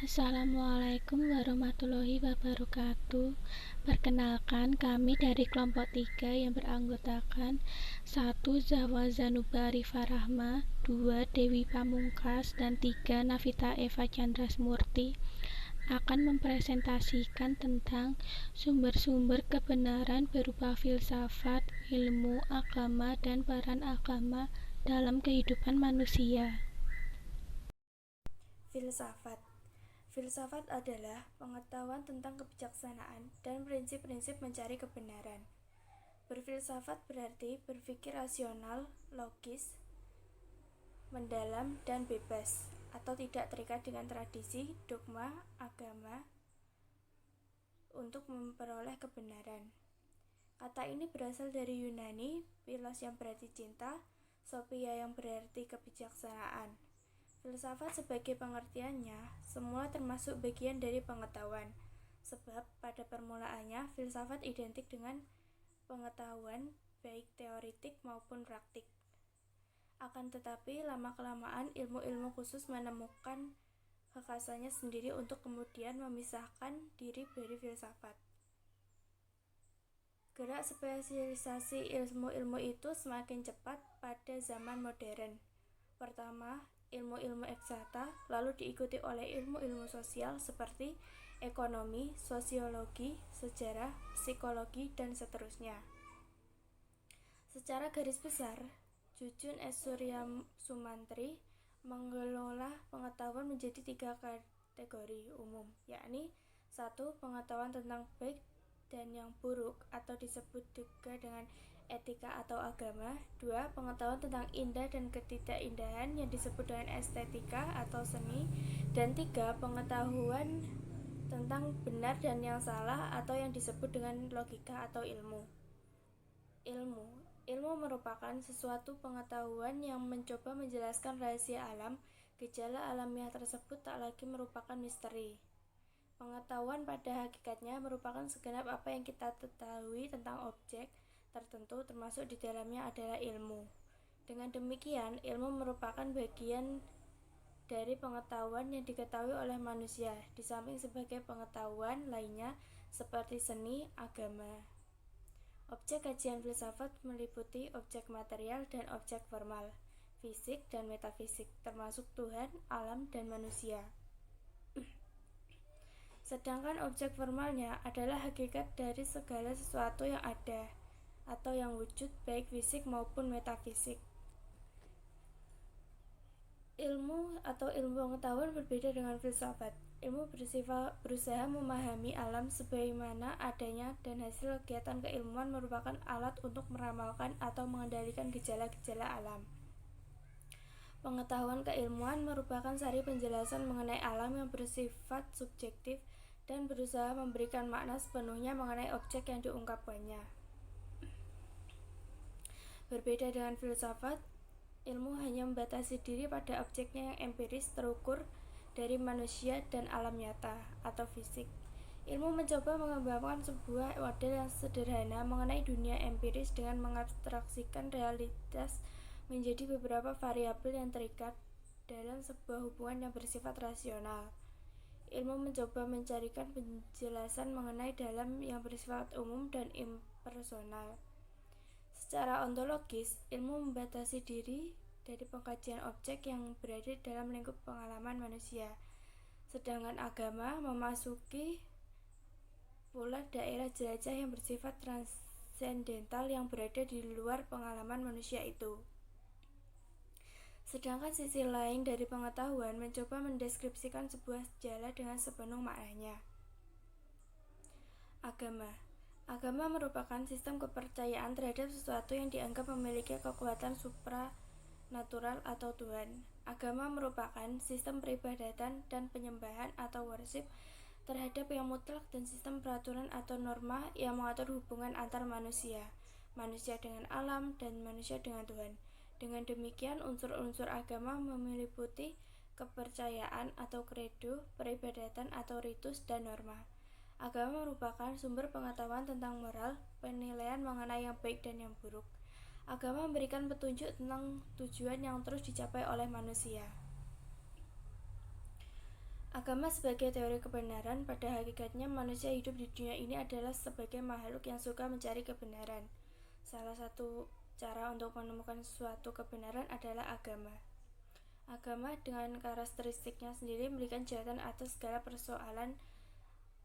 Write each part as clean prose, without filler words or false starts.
Assalamualaikum warahmatullahi wabarakatuh. Perkenalkan, kami dari kelompok 3 yang beranggotakan 1. Zahwa Zanuba Arifah Rahma, 2. Dewi Pamungkas, dan 3. Navita Eva Chandrasmurti akan mempresentasikan tentang sumber-sumber kebenaran berupa filsafat, ilmu, agama, dan peran agama dalam kehidupan manusia. Filsafat. Filsafat adalah pengetahuan tentang kebijaksanaan dan prinsip-prinsip mencari kebenaran. Berfilsafat berarti berpikir rasional, logis, mendalam, dan bebas, atau tidak terikat dengan tradisi, dogma, agama untuk memperoleh kebenaran. Kata ini berasal dari Yunani, philos yang berarti cinta, sophia yang berarti kebijaksanaan. Filsafat sebagai pengertiannya, semua termasuk bagian dari pengetahuan, sebab pada permulaannya filsafat identik dengan pengetahuan baik teoritik maupun praktik. Akan tetapi lama-kelamaan ilmu-ilmu khusus menemukan kekhasannya sendiri untuk kemudian memisahkan diri dari filsafat. Gerak spesialisasi ilmu-ilmu itu semakin cepat pada zaman modern. Pertama, ilmu-ilmu eksakta, lalu diikuti oleh ilmu-ilmu sosial seperti ekonomi, sosiologi, sejarah, psikologi, dan seterusnya. Secara garis besar, Jujun S. Surya Sumantri mengelola pengetahuan menjadi 3 kategori umum, yakni 1. Pengetahuan tentang baik dan yang buruk atau disebut juga dengan etika atau agama. 2. Pengetahuan tentang indah dan ketidakindahan yang disebut dengan estetika atau seni. Dan 3. Pengetahuan tentang benar dan yang salah atau yang disebut dengan logika atau ilmu. Ilmu merupakan sesuatu pengetahuan yang mencoba menjelaskan rahasia alam. Gejala alamiah tersebut tak lagi merupakan misteri. Pengetahuan pada hakikatnya merupakan segenap apa yang kita ketahui tentang objek tertentu, termasuk di dalamnya adalah ilmu. Dengan demikian, ilmu merupakan bagian dari pengetahuan yang diketahui oleh manusia, di samping sebagai pengetahuan lainnya seperti seni, agama. Objek kajian filsafat meliputi objek material dan objek formal, fisik dan metafisik, termasuk Tuhan, alam, dan manusia. Sedangkan objek formalnya adalah hakikat dari segala sesuatu yang ada atau yang wujud, baik fisik maupun metafisik. Ilmu atau ilmu pengetahuan berbeda dengan filsafat. Ilmu berusaha memahami alam sebagaimana adanya, dan hasil kegiatan keilmuan merupakan alat untuk meramalkan atau mengendalikan gejala-gejala alam. Pengetahuan keilmuan merupakan sari penjelasan mengenai alam yang bersifat subjektif dan berusaha memberikan makna sepenuhnya mengenai objek yang diungkapkannya. Berbeda dengan filsafat, ilmu hanya membatasi diri pada objeknya yang empiris, terukur dari manusia dan alam nyata atau fisik. Ilmu mencoba mengembangkan sebuah model yang sederhana mengenai dunia empiris dengan mengabstraksikan realitas menjadi beberapa variabel yang terikat dalam sebuah hubungan yang bersifat rasional. Ilmu mencoba mencarikan penjelasan mengenai dalam yang bersifat umum dan impersonal. Secara ontologis, ilmu membatasi diri dari pengkajian objek yang berada dalam lingkup pengalaman manusia. Sedangkan agama memasuki pula daerah jelajah yang bersifat transendental yang berada di luar pengalaman manusia itu. Sedangkan sisi lain dari pengetahuan mencoba mendeskripsikan sebuah sejarah dengan sepenuh maknanya. Agama merupakan sistem kepercayaan terhadap sesuatu yang dianggap memiliki kekuatan supranatural atau Tuhan. Agama merupakan sistem peribadatan dan penyembahan atau worship terhadap yang mutlak dan sistem peraturan atau norma yang mengatur hubungan antar manusia dengan alam, dan manusia dengan Tuhan. Dengan demikian, unsur-unsur agama meliputi kepercayaan atau kredo, peribadatan atau ritus, dan norma. Agama merupakan sumber pengetahuan tentang moral, penilaian mengenai yang baik dan yang buruk. Agama memberikan petunjuk tentang tujuan yang terus dicapai oleh manusia. Agama sebagai teori kebenaran, pada hakikatnya manusia hidup di dunia ini adalah sebagai makhluk yang suka mencari kebenaran. Salah satu cara untuk menemukan suatu kebenaran adalah agama. Agama dengan karakteristiknya sendiri memberikan jawaban atas segala persoalan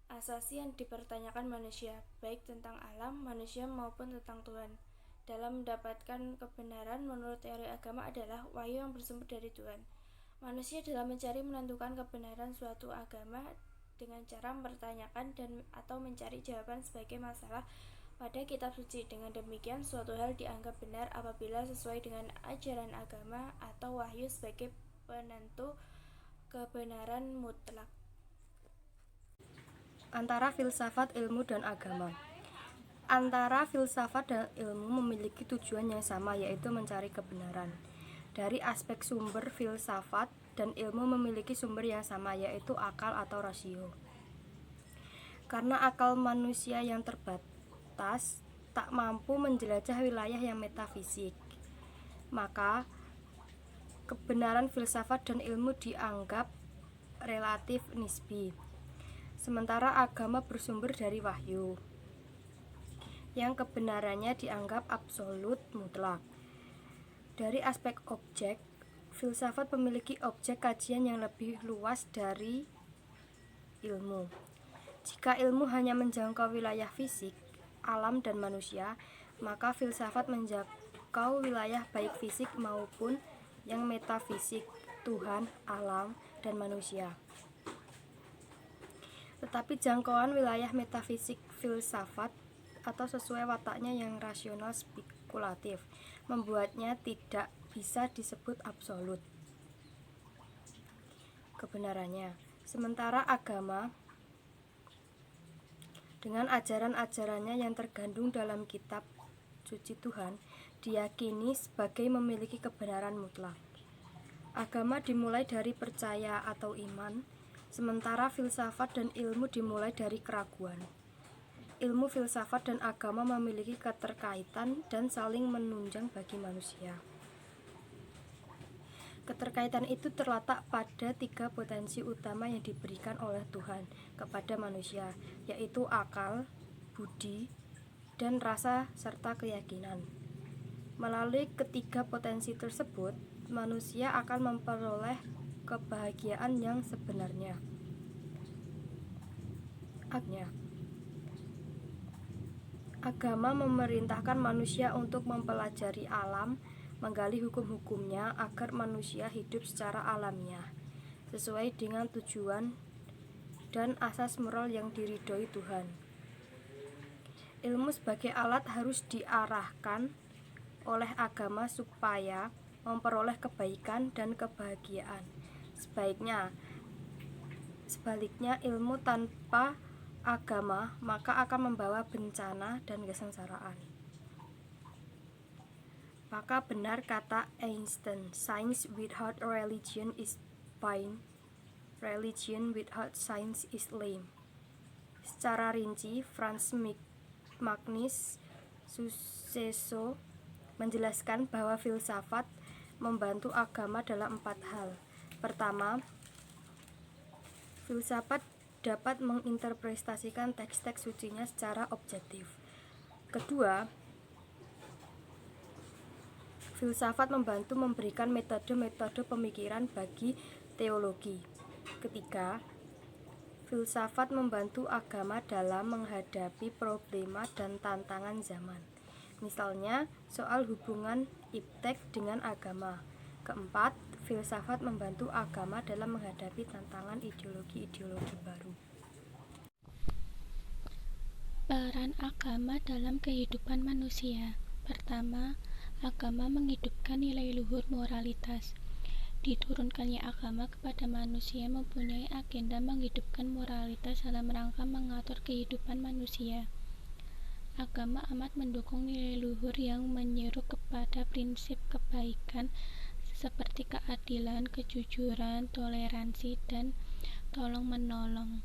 asasi yang dipertanyakan manusia, baik tentang alam, manusia maupun tentang Tuhan. Dalam mendapatkan kebenaran menurut teori agama adalah wahyu yang bersumber dari Tuhan. Manusia dalam mencari menentukan kebenaran suatu agama dengan cara mempertanyakan dan atau mencari jawaban sebagai masalah pada kitab suci. Dengan demikian, suatu hal dianggap benar apabila sesuai dengan ajaran agama atau wahyu sebagai penentu kebenaran mutlak. Antara filsafat, ilmu, dan agama. Antara filsafat dan ilmu memiliki tujuan yang sama, yaitu mencari kebenaran. Dari aspek sumber, filsafat dan ilmu memiliki sumber yang sama, yaitu akal atau rasio. Karena akal manusia yang terbatas tak mampu menjelajah wilayah yang metafisik, maka kebenaran filsafat dan ilmu dianggap relatif nisbi. Sementara agama bersumber dari wahyu, yang kebenarannya dianggap absolut mutlak. Dari aspek objek, filsafat memiliki objek kajian yang lebih luas dari ilmu. Jika ilmu hanya menjangkau wilayah fisik, alam, dan manusia, maka filsafat menjangkau wilayah baik fisik maupun yang metafisik, Tuhan, alam, dan manusia. Tetapi jangkauan wilayah metafisik filsafat atau sesuai wataknya yang rasional spekulatif membuatnya tidak bisa disebut absolut kebenarannya. Sementara agama dengan ajaran-ajarannya yang tergandung dalam kitab suci Tuhan diyakini sebagai memiliki kebenaran mutlak. Agama dimulai dari percaya atau iman, sementara filsafat dan ilmu dimulai dari keraguan. Ilmu filsafat dan agama memiliki keterkaitan dan saling menunjang bagi manusia. Keterkaitan itu terletak pada 3 potensi utama yang diberikan oleh Tuhan kepada manusia, yaitu akal, budi, dan rasa serta keyakinan. Melalui ketiga potensi tersebut, manusia akan memperoleh kebahagiaan yang sebenarnya. Agama memerintahkan manusia untuk mempelajari alam, menggali hukum-hukumnya agar manusia hidup secara alamiah, sesuai dengan tujuan dan asas moral yang diridhoi Tuhan. Ilmu sebagai alat harus diarahkan oleh agama supaya memperoleh kebaikan dan kebahagiaan. Sebaliknya, ilmu tanpa agama maka akan membawa bencana dan kesengsaraan. Maka benar kata Einstein, science without religion is vain, religion without science is lame. Secara rinci, Franz Magnus Suseso menjelaskan bahwa filsafat membantu agama dalam 4 hal. Pertama, filsafat dapat menginterpretasikan teks-teks sucinya secara objektif. Kedua, filsafat membantu memberikan metode-metode pemikiran bagi teologi. Ketiga, filsafat membantu agama dalam menghadapi problema dan tantangan zaman. Misalnya, soal hubungan iptek dengan agama. Keempat, filsafat membantu agama dalam menghadapi tantangan ideologi-ideologi baru. Peran agama dalam kehidupan manusia. Pertama, agama menghidupkan nilai luhur moralitas. Diturunkannya agama kepada manusia mempunyai agenda menghidupkan moralitas dalam rangka mengatur kehidupan manusia. Agama amat mendukung nilai luhur yang menyeru kepada prinsip kebaikan seperti keadilan, kejujuran, toleransi, dan tolong-menolong.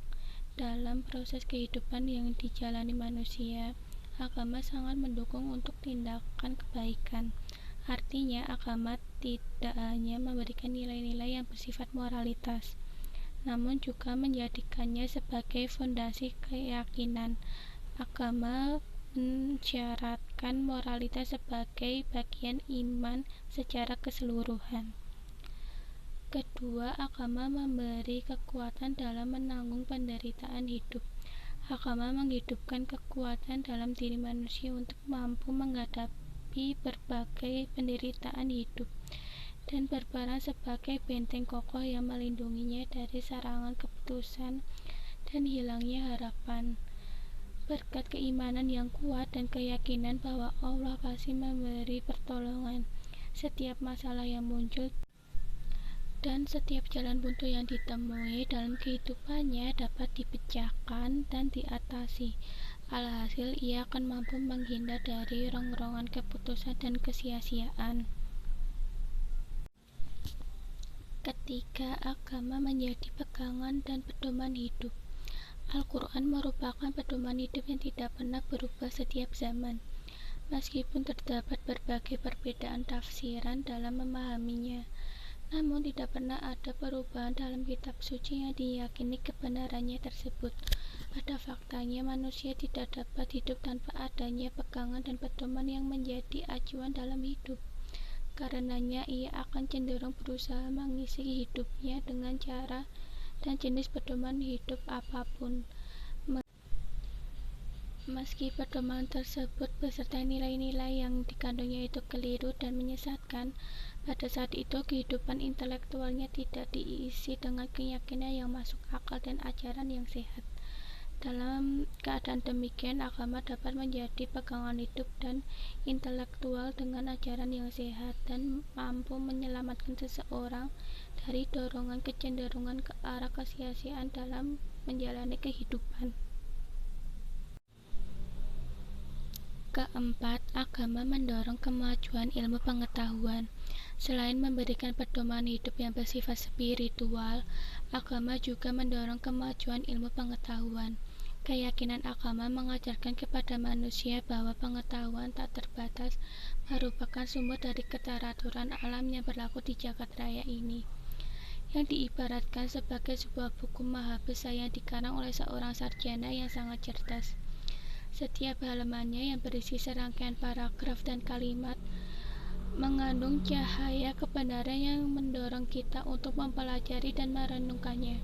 Dalam proses kehidupan yang dijalani manusia, agama sangat mendukung untuk tindakan kebaikan. Artinya, agama tidak hanya memberikan nilai-nilai yang bersifat moralitas, namun juga menjadikannya sebagai fondasi keyakinan. Agama mensyaratkan moralitas sebagai bagian iman secara keseluruhan. Kedua, agama memberi kekuatan dalam menanggung penderitaan hidup. Agama menghidupkan kekuatan dalam diri manusia untuk mampu menghadapi berbagai penderitaan hidup dan berperan sebagai benteng kokoh yang melindunginya dari serangan keputusan dan hilangnya harapan. Berkat keimanan yang kuat dan keyakinan bahwa Allah pasti memberi pertolongan, setiap masalah yang muncul dan setiap jalan buntu yang ditemui dalam kehidupannya dapat dipecahkan dan diatasi. Alhasil, ia akan mampu menghindar dari rongrongan keputusan dan kesia-siaan. Ketiga, agama menjadi pegangan dan pedoman hidup. Al-Quran merupakan pedoman hidup yang tidak pernah berubah setiap zaman, meskipun terdapat berbagai perbedaan tafsiran dalam memahaminya. Namun tidak pernah ada perubahan dalam kitab suci yang diyakini kebenarannya tersebut. Pada faktanya, manusia tidak dapat hidup tanpa adanya pegangan dan pedoman yang menjadi acuan dalam hidup. Karenanya, ia akan cenderung berusaha mengisi hidupnya dengan cara dan jenis pedoman hidup apapun. Meski pedoman tersebut beserta nilai-nilai yang dikandungnya itu keliru dan menyesatkan, pada saat itu kehidupan intelektualnya tidak diisi dengan keyakinan yang masuk akal dan ajaran yang sehat. Dalam keadaan demikian, agama dapat menjadi pegangan hidup dan intelektual dengan ajaran yang sehat dan mampu menyelamatkan seseorang dari dorongan kecenderungan ke arah kesia-siaan dalam menjalani kehidupan. Keempat, agama mendorong kemajuan ilmu pengetahuan. Selain memberikan pedoman hidup yang bersifat spiritual, agama juga mendorong kemajuan ilmu pengetahuan. Keyakinan agama mengajarkan kepada manusia bahwa pengetahuan tak terbatas merupakan sumber dari keteraturan alam yang berlaku di jagat raya ini, yang diibaratkan sebagai sebuah buku maha besar yang dikarang oleh seorang sarjana yang sangat cerdas. Setiap halamannya yang berisi serangkaian paragraf dan kalimat mengandung cahaya kebenaran yang mendorong kita untuk mempelajari dan merenungkannya.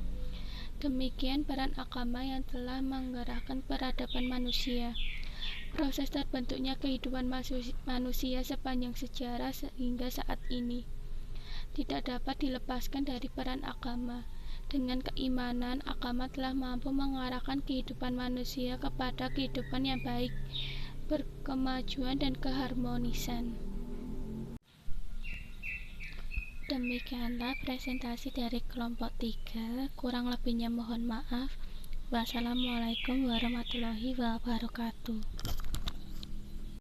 Demikian peran agama yang telah menggerakkan peradaban manusia. Proses terbentuknya kehidupan manusia sepanjang sejarah sehingga saat ini tidak dapat dilepaskan dari peran agama. Dengan keimanan, agama telah mampu mengarahkan kehidupan manusia kepada kehidupan yang baik, berkemajuan dan keharmonisan. Demikianlah presentasi dari kelompok 3, kurang lebihnya mohon maaf. Wassalamualaikum warahmatullahi wabarakatuh.